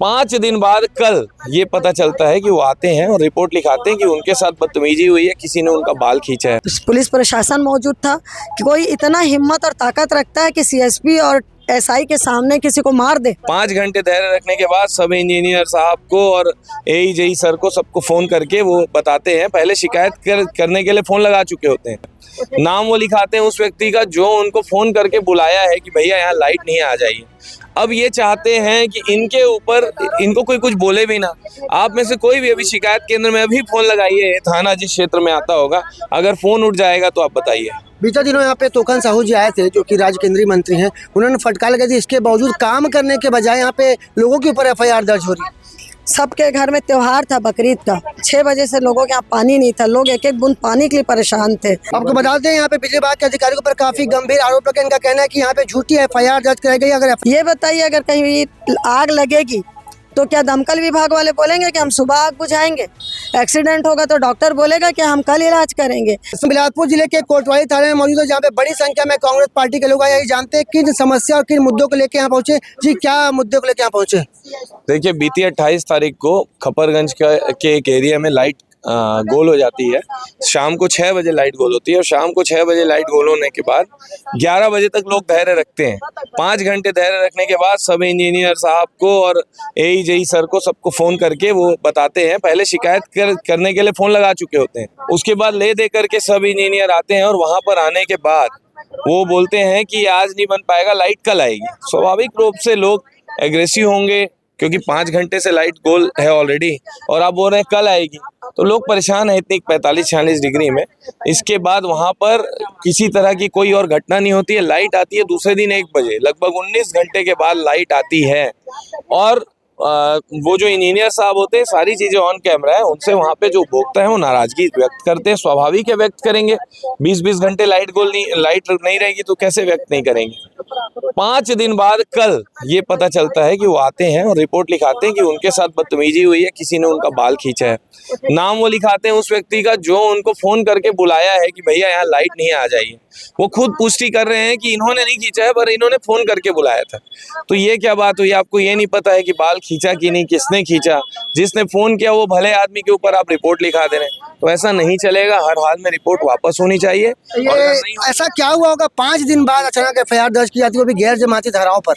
5 दिन बाद कल ये पता चलता है कि वो आते हैं और रिपोर्ट लिखाते हैं कि उनके साथ बदतमीजी हुई है, किसी ने उनका बाल खींचा है। पुलिस प्रशासन मौजूद था कि कोई इतना हिम्मत और ताकत रखता है कि सीएसपी और एसआई के सामने किसी को मार दे। 5 घंटे धैर्य रखने के बाद सब इंजीनियर साहब को और एई सर को सबको फोन करके वो बताते हैं, पहले शिकायत करने के लिए फोन लगा चुके होते हैं। नाम वो लिखाते हैं उस व्यक्ति का जो उनको फोन करके बुलाया है कि भैया यहाँ लाइट नहीं आ जाइए। अब ये चाहते हैं कि इनके ऊपर इनको कोई कुछ बोले भी ना। आप में से कोई भी अभी शिकायत केंद्र में अभी फोन लगाइए, थाना जिस क्षेत्र में आता होगा, अगर फोन उठ जाएगा तो आप बताइए। बीते दिनों यहाँ पे तोकन साहू जी आए थे जो कि राज्य केंद्रीय मंत्री हैं, उन्होंने फटकार लगा दी। इसके बावजूद काम करने के बजाय यहाँ पे लोगों के ऊपर एफआईआर दर्ज हो रही। सबके घर में त्योहार था बकरीद का, 6 बजे से लोगों के यहाँ पानी नहीं था, लोग एक एक बूंद पानी के लिए परेशान थे। आपको बताते हैं यहाँ पे बिजली विभाग के अधिकारियों पर काफी गंभीर आरोप लगे। इनका कहना है कि यहाँ पे झूठी एफआईआर दर्ज कराई गई। अगर ये बताइए, अगर कहीं आग लगेगी तो क्या दमकल विभाग वाले बोलेंगे कि हम सुबह आग बुझाएंगे? एक्सीडेंट होगा तो डॉक्टर बोलेगा कि हम कल इलाज करेंगे? बिलासपुर जिले के कोतवाली थाने में मौजूद है जहाँ पे बड़ी संख्या में कांग्रेस पार्टी के लोग आए। यही जानते हैं किन समस्या और किन मुद्दों को लेकर यहाँ पहुंचे। जी, क्या मुद्दे को लेकर यहाँ पहुंचे? देखिए, बीती 28 तारीख को खपरगंज के एक एरिया में लाइट गोल हो जाती है। शाम को 6 बजे लाइट गोल होती है और शाम को 6 बजे लाइट गोल होने के बाद 11 बजे तक लोग धैर्य रखते हैं। 5 घंटे धैर्य रखने के बाद सब इंजीनियर साहब को और एई सर को सबको फोन करके वो बताते हैं, पहले शिकायत करने के लिए फोन लगा चुके होते हैं। उसके बाद ले दे करके सब इंजीनियर आते हैं और वहां पर आने के बाद वो बोलते हैं कि आज नहीं बन पाएगा, लाइट कल आएगी। स्वाभाविक रूप से लोग एग्रेसिव होंगे क्योंकि 5 घंटे से लाइट गोल है ऑलरेडी और आप बोल रहे हैं कल आएगी, तो लोग परेशान है इतनी 45-46 डिग्री में। इसके बाद वहां पर किसी तरह की कोई और घटना नहीं होती है। लाइट आती है दूसरे दिन 1 बजे, लगभग 19 घंटे के बाद लाइट आती है। और वो जो इंजीनियर साहब होते हैं, सारी चीजें ऑन कैमरा है, उनसे वहां पे जो उपभोक्ता है वो नाराजगी व्यक्त करते हैं। स्वाभाविक है, व्यक्त करेंगे। 20-20 घंटे लाइट नहीं रहेगी तो कैसे व्यक्त नहीं करेंगे। 5 दिन बाद कल ये पता चलता है कि वो आते हैं और रिपोर्ट लिखाते हैं कि उनके साथ बदतमीजी हुई है, किसी ने उनका बाल खींचा है। नाम वो लिखाते हैं उस व्यक्ति का जो उनको फोन करके बुलाया है कि भैया यहाँ लाइट नहीं आ जाइए। वो खुद पुष्टि कर रहे हैं कि इन्होंने नहीं खींचा है, पर इन्होंने फोन करके बुलाया था। तो ये क्या बात हुई? आपको ये नहीं पता है कि बाल खींचा कि नहीं, किसने खींचा? जिसने फोन किया वो भले आदमी के ऊपर आप रिपोर्ट लिखा दे रहे हैं, तो ऐसा नहीं चलेगा। हर हाल में रिपोर्ट वापस होनी चाहिए। ऐसा क्या हुआ होगा 5 दिन बाद अचानक एफआईआर दर्ज की जाती है, वो भी गैर जमाती धाराओं पर?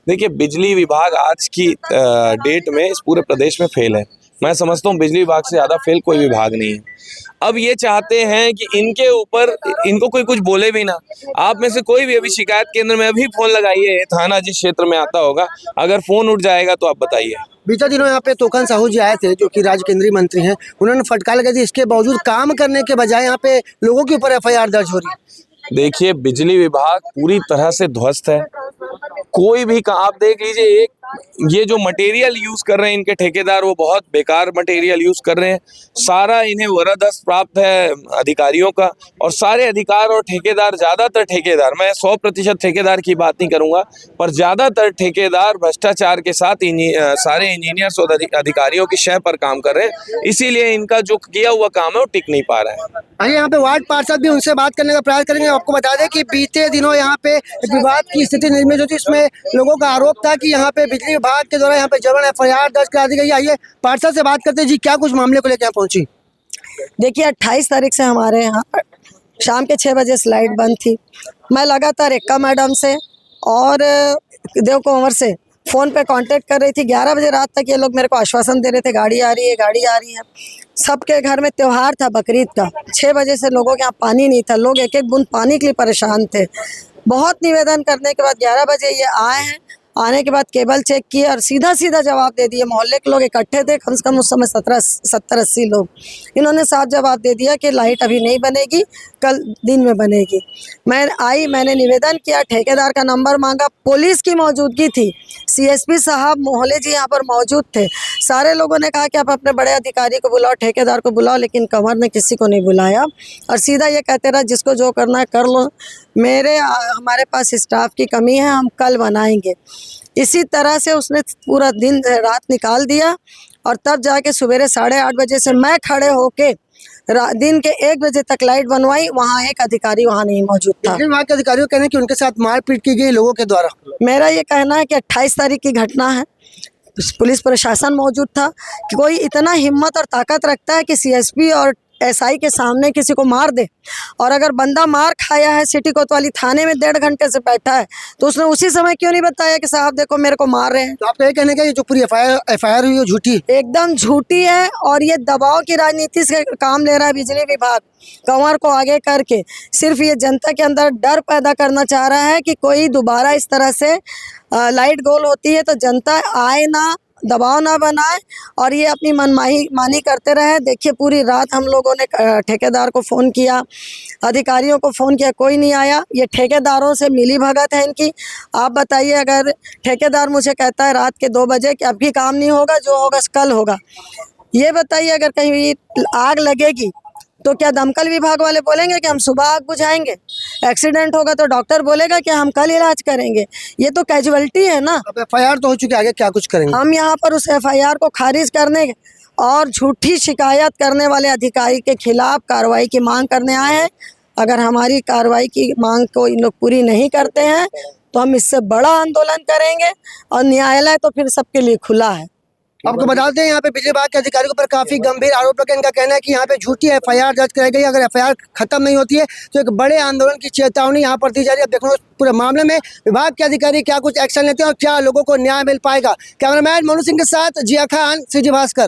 देखिए, बिजली विभाग आज की डेट में इस पूरे प्रदेश में फेल है। मैं समझता हूँ बिजली विभाग से ज्यादा फेल कोई विभाग नहीं है। अब ये चाहते हैं कि इनके ऊपर इनको कोई कुछ बोले भी ना। आप में से कोई भी अभी शिकायत केंद्र में अभी फोन लगाइए, थाना जिस क्षेत्र में आता होगा, अगर फोन उठ जाएगा तो आप बताइए। बीते दिनों यहाँ पे तोकन साहू जी आए थे जो कि राज्य केंद्रीय मंत्री हैं, उन्होंने फटकार लगा दी। इसके बावजूद काम करने के बजाय यहाँ पे लोगों के ऊपर एफआईआर दर्ज हो रही। देखिए, बिजली विभाग पूरी तरह से ध्वस्त है। कोई भी आप देख लीजिए, ये जो मटेरियल यूज कर रहे हैं इनके ठेकेदार, वो बहुत बेकार मटेरियल यूज कर रहे हैं। सारा इन्हें वरदस्त प्राप्त है अधिकारियों का, और सारे अधिकार और ठेकेदार, ज्यादातर ठेकेदार, मैं 100% ठेकेदार की बात नहीं करूंगा, पर ज्यादातर ठेकेदार भ्रष्टाचार के साथ सारे इंजीनियर्स और अधिकारियों की शय पर काम कर रहे हैं। इसीलिए इनका जो किया हुआ काम है वो टिक नहीं पा रहा है। आइए यहाँ पे वार्ड पार्षद भी, उनसे बात करने का प्रयास करेंगे। आपको बता दें कि बीते दिनों यहाँ पे विवाद की स्थिति निर्मित हुई, इसमें लोगों का आरोप था कि यहाँ पे बिजली विभाग के द्वारा यहाँ पे जबरन एफआईआर दर्ज करा दी गई। आइए पार्षद से बात करते हैं। जी, क्या कुछ मामले को लेकर यहाँ पहुंची? देखिए, 28 तारीख से हमारे यहाँ शाम के 6 बजे से लाइट बंद थी। मैं लगातार रेखा मैडम से और देव कुंवर से फ़ोन पे कांटेक्ट कर रही थी। 11 बजे रात तक ये लोग मेरे को आश्वासन दे रहे थे, गाड़ी आ रही है, गाड़ी आ रही है। सबके घर में त्योहार था बकरीद का, 6 बजे से लोगों के यहाँ पानी नहीं था, लोग एक एक बूंद पानी के लिए परेशान थे। बहुत निवेदन करने के बाद 11 बजे ये आए हैं। आने के बाद केबल चेक किए और सीधा जवाब दे दिए। मोहल्ले के लोग इकट्ठे थे, कम से कम उस समय 70-80 लोग। इन्होंने साफ जवाब दे दिया कि लाइट अभी नहीं बनेगी, कल दिन में बनेगी। मैंने निवेदन किया, ठेकेदार का नंबर मांगा, पुलिस की मौजूदगी थी, सीएसपी साहब मोहल्ले जी यहाँ पर मौजूद थे। सारे लोगों ने कहा कि आप अपने बड़े अधिकारी को बुलाओ, ठेकेदार को बुलाओ, लेकिन कंवर ने किसी को नहीं बुलाया और सीधा ये कहते रहा जिसको जो करना है कर लो, हमारे पास स्टाफ की कमी है, हम कल बनाएंगे। इसी तरह से उसने पूरा दिन रात निकाल दिया और तब जाके सवेरे 8:30 बजे से मैं खड़े होके दिन के 1 बजे तक लाइट बनवाई। वहाँ एक अधिकारी वहाँ नहीं मौजूद था। वहाँ के अधिकारियों कहने कि उनके साथ मारपीट की गई लोगों के द्वारा। मेरा ये कहना है कि 28 तारीख की घटना है, पुलिस प्रशासन मौजूद था कि कोई इतना हिम्मत और ताकत रखता है कि सीएसपी और एसआई के सामने किसी को मार दे। और अगर बंदा मार खाया है, सिटी कोतवाली थाने में 1.5 घंटे से बैठा है, तो उसने उसी समय क्यों नहीं बताया कि साहब देखो मेरे को मार रहे हैं। तो आपका ये कहने का ये जो पूरी एफआईआर हुई वो झूठी, एकदम झूठी है और ये दबाव की राजनीति से काम ले रहा है बिजली विभाग, कंवर को आगे करके। सिर्फ ये जनता के अंदर डर पैदा करना चाह रहा है कि कोई दोबारा इस तरह से लाइट गोल होती है तो जनता आए ना, दबाव ना बनाए और ये अपनी मनमानी करते रहे। देखिए पूरी रात हम लोगों ने ठेकेदार को फ़ोन किया, अधिकारियों को फ़ोन किया, कोई नहीं आया। ये ठेकेदारों से मिली भगत है इनकी। आप बताइए, अगर ठेकेदार मुझे कहता है रात के 2 बजे कि अब भी काम नहीं होगा, जो होगा कल होगा, ये बताइए अगर कहीं आग लगेगी तो क्या दमकल विभाग वाले बोलेंगे कि हम सुबह आग बुझाएंगे? एक्सीडेंट होगा तो डॉक्टर बोलेगा कि हम कल इलाज करेंगे? ये तो कैजुअलिटी है ना। अब एफआईआर तो हो चुकी है, आगे क्या कुछ करेंगे? हम यहाँ पर उस एफआईआर को खारिज करने और झूठी शिकायत करने वाले अधिकारी के खिलाफ कार्रवाई की मांग करने आए हैं। अगर हमारी कार्रवाई की मांग को इन लोग पूरी नहीं करते हैं तो हम इससे बड़ा आंदोलन करेंगे और न्यायालय तो फिर सबके लिए खुला है। आपको बता दें यहाँ पे बिजली विभाग के अधिकारियों पर काफी गंभीर आरोप लगे। इनका कहना है कि यहाँ पे झूठी एफआईआर दर्ज कराई गई। अगर एफआईआर खत्म नहीं होती है तो एक बड़े आंदोलन की चेतावनी यहाँ पर दी जा रही है। अब देखो पूरे मामले में विभाग के अधिकारी क्या कुछ एक्शन लेते हैं और क्या लोगों को न्याय मिल पाएगा। कैमरामैन मोनू सिंह के साथ जिया खान, सीजी भास्कर।